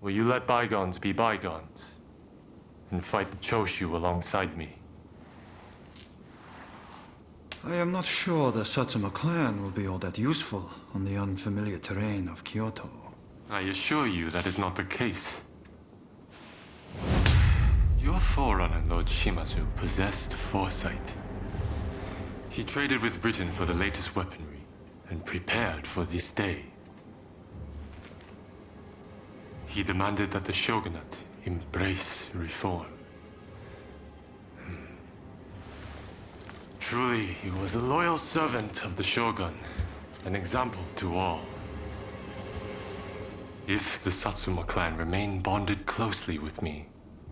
Will you let bygones be bygones and fight the Choshu alongside me? I am not sure the Satsuma clan will be all that useful on the unfamiliar terrain of Kyoto. I assure you that is not the case. Your forerunner, Lord Shimazu, possessed foresight. He traded with Britain for the latest weaponry and prepared for this day. He demanded that the shogunate embrace reform. Truly, he was a loyal servant of the shogun, an example to all. If the Satsuma clan remain bonded closely with me,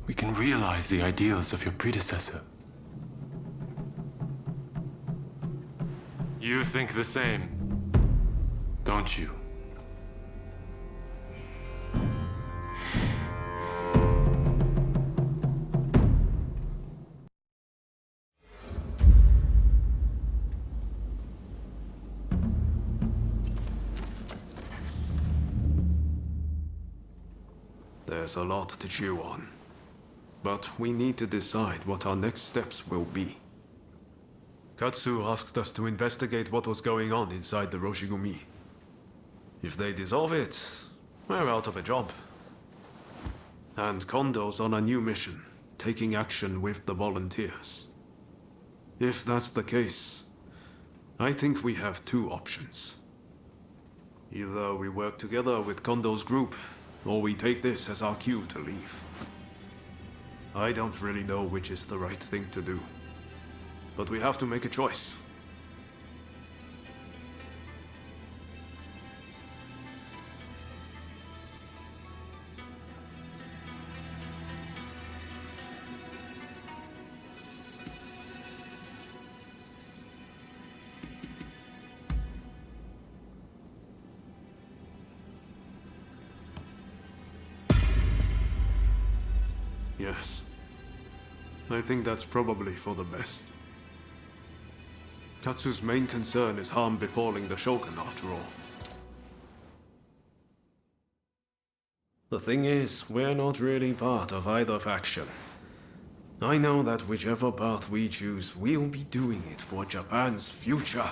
we can realize the ideals of your predecessor. You think the same, don't you? There's a lot to chew on. But we need to decide what our next steps will be. Katsu asked us to investigate what was going on inside the Roshigumi. If they dissolve it, we're out of a job. And Kondo's on a new mission, taking action with the volunteers. If that's the case, I think we have two options. Either we work together with Kondo's group, or we take this as our cue to leave. I don't really know which is the right thing to do, but we have to make a choice. Yes. I think that's probably for the best. Katsu's main concern is harm befalling the Shogun, after all. The thing is, we're not really part of either faction. I know that whichever path we choose, we'll be doing it for Japan's future.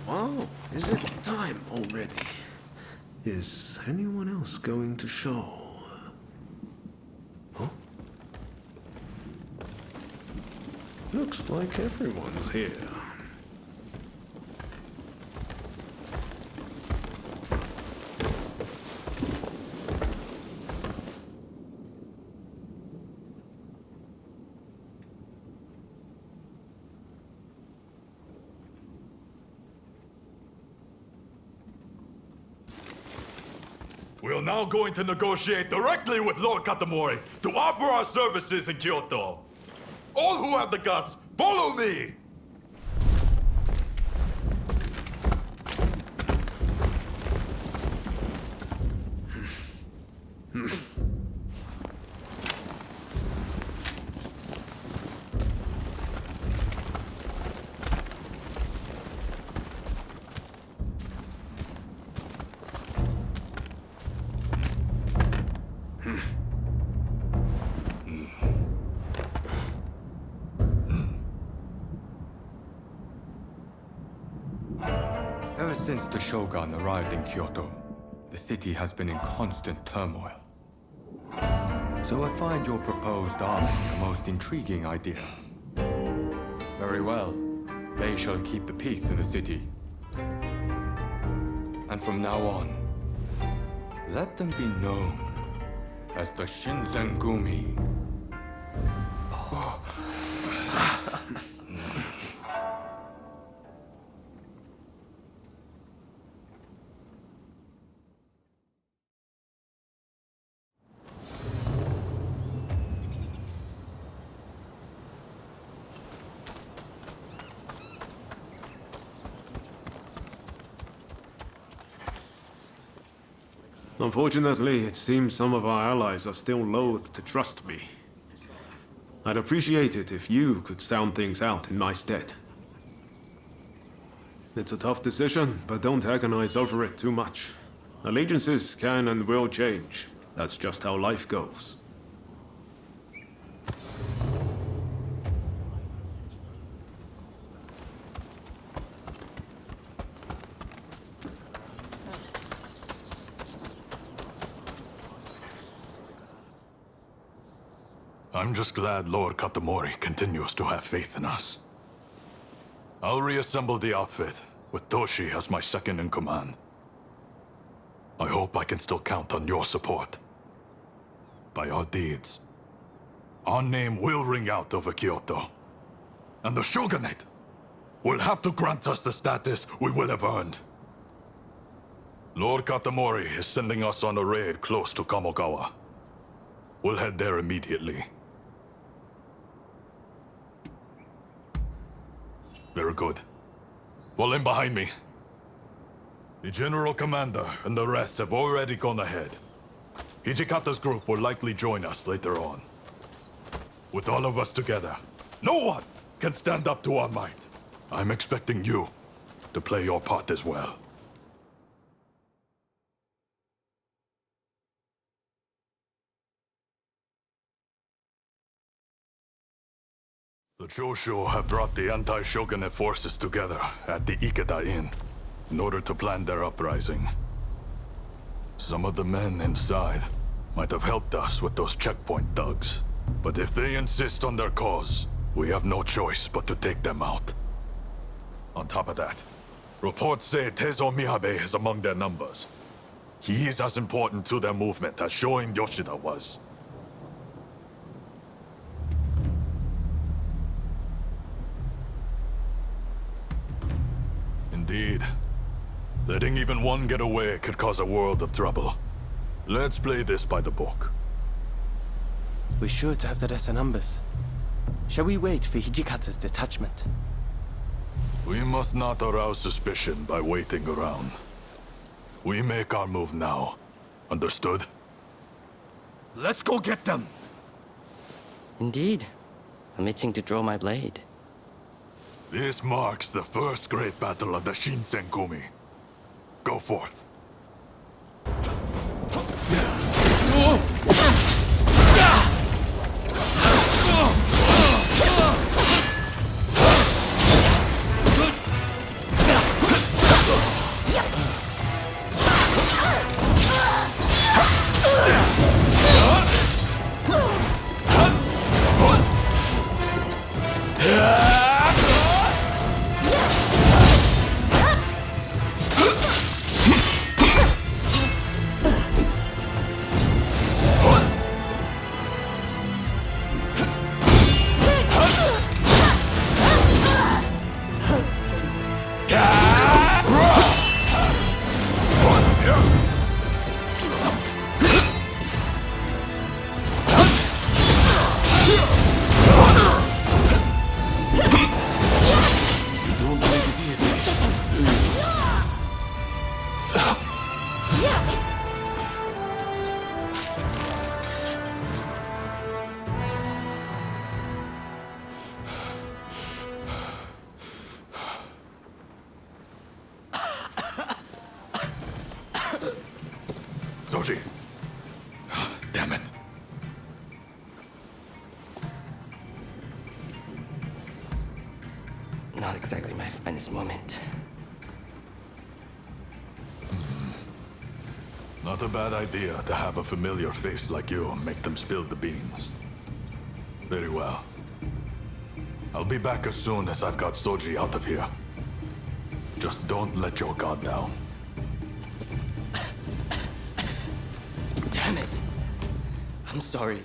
Wow, is it time already? Is anyone else going to show? Huh? Looks like everyone's here. We are now going to negotiate directly with Lord Katamori to offer our services in Kyoto. All who have the guts, follow me! Ever since the Shogun arrived in Kyoto, the city has been in constant turmoil. So I find your proposed army the most intriguing idea. Very well. They shall keep the peace in the city. And from now on, let them be known as the Shinsengumi. Unfortunately, it seems some of our allies are still loath to trust me. I'd appreciate it if you could sound things out in my stead. It's a tough decision, but don't agonize over it too much. Allegiances can and will change. That's just how life goes. I'm just glad Lord Katamori continues to have faith in us. I'll reassemble the outfit, with Toshi as my second in command. I hope I can still count on your support. By our deeds, our name will ring out over Kyoto. And the Shogunate will have to grant us the status we will have earned. Lord Katamori is sending us on a raid close to Kamogawa. We'll head there immediately. Very good. Fall in behind me. The General Commander and the rest have already gone ahead. Hijikata's group will likely join us later on. With all of us together, no one can stand up to our might. I'm expecting you to play your part as well. The Choshu have brought the anti-shogunate forces together at the Ikeda Inn in order to plan their uprising. Some of the men inside might have helped us with those checkpoint thugs. But if they insist on their cause, we have no choice but to take them out. On top of that, reports say Teizo Miyabe is among their numbers. He is as important to their movement as Shoin Yoshida was. Indeed. Letting even one get away could cause a world of trouble. Let's play this by the book. We should have the rest of numbers. Shall we wait for Hijikata's detachment? We must not arouse suspicion by waiting around. We make our move now. Understood? Let's go get them! Indeed. I'm itching to draw my blade. This marks the first great battle of the Shinsengumi. Go forth. Soji! Damn it. Not exactly my finest moment. Not a bad idea to have a familiar face like you make them spill the beans. Very well. I'll be back as soon as I've got Soji out of here. Just don't let your guard down. Damn it! I'm sorry.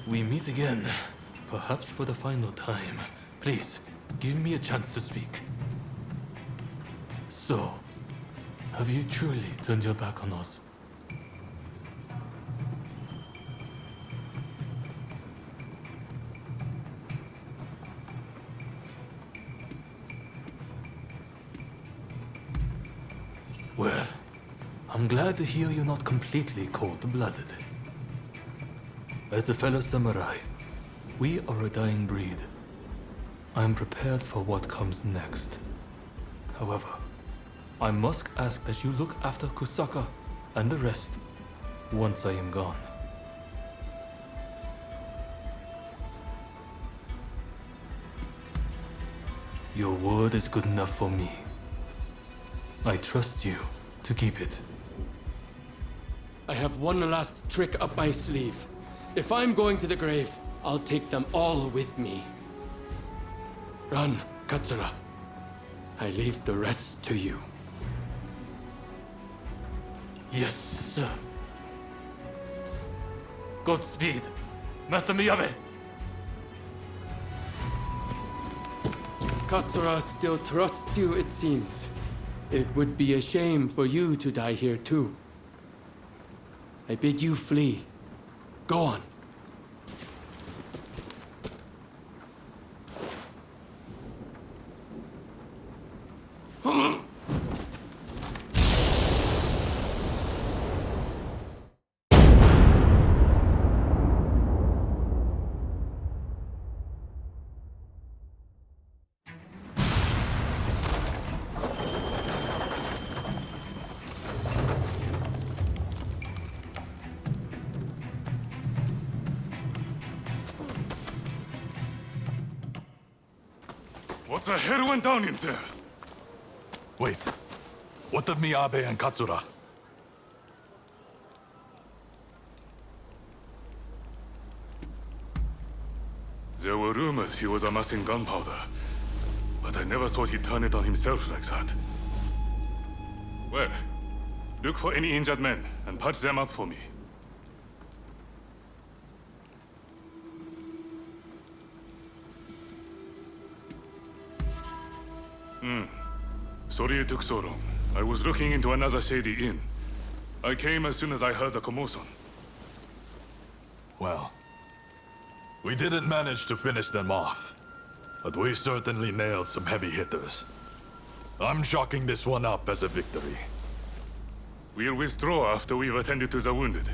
We meet again, perhaps for the final time. Please, give me a chance to speak. So, have you truly turned your back on us? Well, I'm glad to hear you're not completely cold-blooded. As a fellow samurai, we are a dying breed. I am prepared for what comes next. However, I must ask that you look after Kusaka and the rest once I am gone. Your word is good enough for me. I trust you to keep it. I have one last trick up my sleeve. If I'm going to the grave, I'll take them all with me. Run, Katsura. I leave the rest to you. Yes, sir. Godspeed, Master Miyabe. Katsura still trusts you, it seems. It would be a shame for you to die here too. I bid you flee. Go on. What the hell went down in there? Wait. What of Miyabe and Katsura? There were rumors he was amassing gunpowder, but I never thought he'd turn it on himself like that. Well, look for any injured men and patch them up for me. Sorry it took so long. I was looking into another shady inn. I came as soon as I heard the commotion. Well, we didn't manage to finish them off, but we certainly nailed some heavy hitters. I'm chalking this one up as a victory. We'll withdraw after we've attended to the wounded.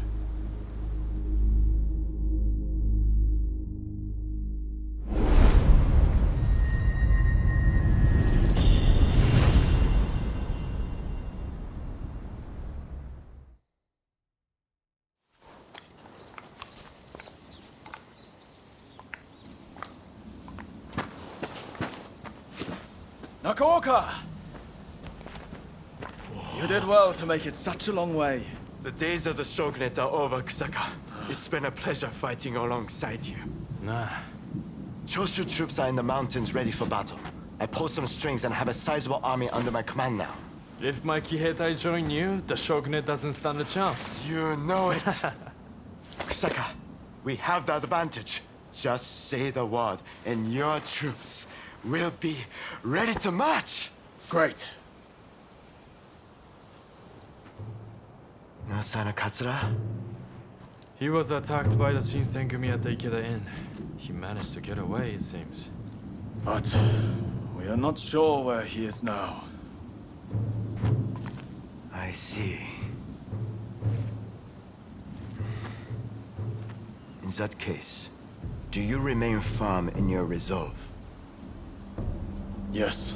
Nakaoka! You did well to make it such a long way. The days of the shogunate are over, Kusaka. It's been a pleasure fighting alongside you. Nah. Choshu troops are in the mountains ready for battle. I pulled some strings and have a sizable army under my command now. If my Kiheitai join you, the shogunate doesn't stand a chance. You know it. Kusaka, we have the advantage. Just say the word, and your troops will be ready to march. Great. No sign of Katsura? He was attacked by the Shinsengumi at the Ikeda Inn. He managed to get away, it seems. But we are not sure where he is now. I see. In that case, do you remain firm in your resolve? Yes.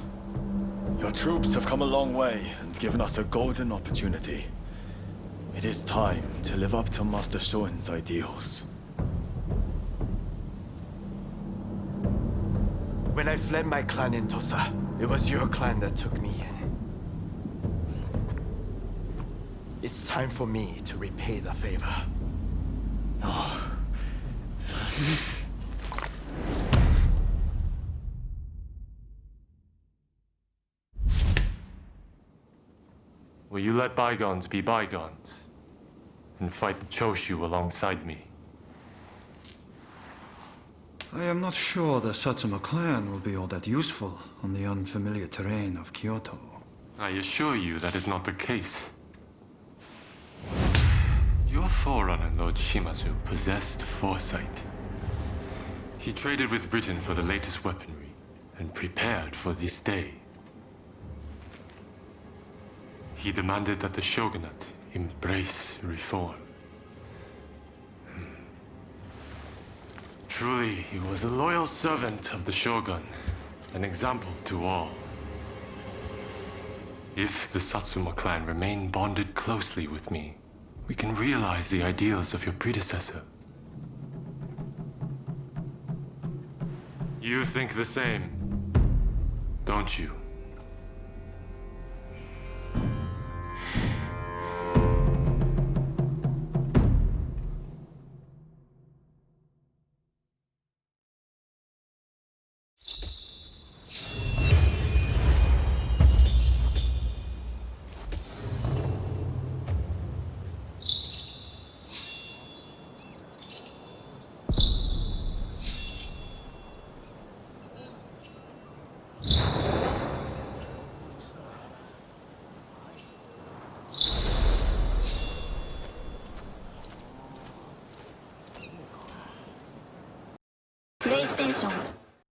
Your troops have come a long way and given us a golden opportunity. It is time to live up to Master Shoin's ideals. When I fled my clan in Tosa, it was your clan that took me in. It's time for me to repay the favor. Oh. Will you let bygones be bygones and fight the Choshu alongside me? I am not sure the Satsuma clan will be all that useful on the unfamiliar terrain of Kyoto. I assure you that is not the case. Your forerunner, Lord Shimazu, possessed foresight. He traded with Britain for the latest weaponry and prepared for this day. He demanded that the shogunate embrace reform. Truly, he was a loyal servant of the shogun, an example to all. If the Satsuma clan remain bonded closely with me, we can realize the ideals of your predecessor. You think the same, don't you? PlayStation